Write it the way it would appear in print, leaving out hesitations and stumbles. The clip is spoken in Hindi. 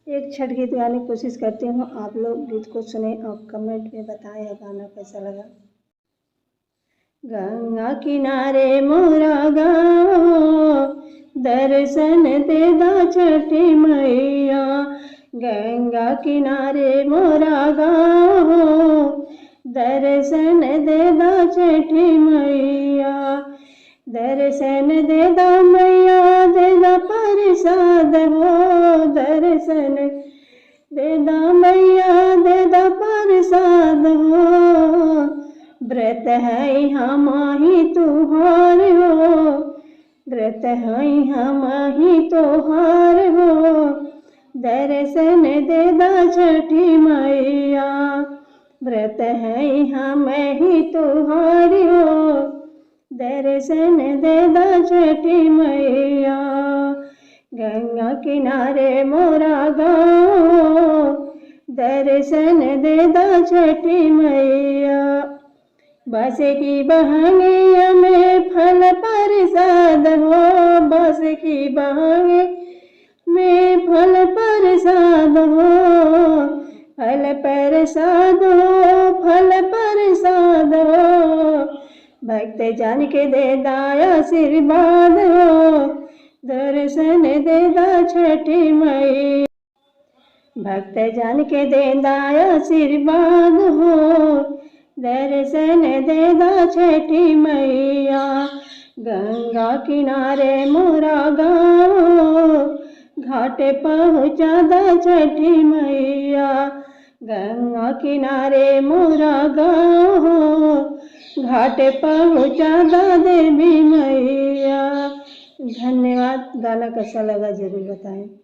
एक छठ गीत गाने की कोशिश करती हूँ। आप लोग गीत को सुने और कमेंट में बताएं गाना कैसा लगा। गंगा किनारे मोरा गाँव, दर्शन दे दा छठी मैया। गंगा किनारे मोरा गाँव, दर्शन दे दा छठी मैया। दर्शन दे दा मैया, दे दा प्रसाद हो। दर्शन दे दा मैया, दे दा प्रसाद हो। व्रत है हमाही तुहार हो, व्रत है हमाही तुहार हो। दर्शन दे दा छठी मैया, व्रत है हमाही तुहार हो। दर्शन दे दा छठी मैया। गंगा किनारे मोरा गाँव, दर्शन दे दा छठी मैया। बस की बहंगिया में फल प्रसाद हो, बस की बहंगी में फल प्रसाद हो। फल प्रसाद हो, फल प्रसाद हो। भक्त जन के दे दा आशीर्वाद हो। दर्शन दे दा छठी मैया। भक्त जन के दे दा आशीर्वाद हो। दर्शन दे दा छठी मैया। गंगा किनारे मोरा गाँव, घाट पहुँचा दा छठी मैया। गंगा किनारे मोरा गाँव, घाट पहुँचा दा देवी मैया। धन्यवाद। गाना कैसा लगा जरूर बताएं।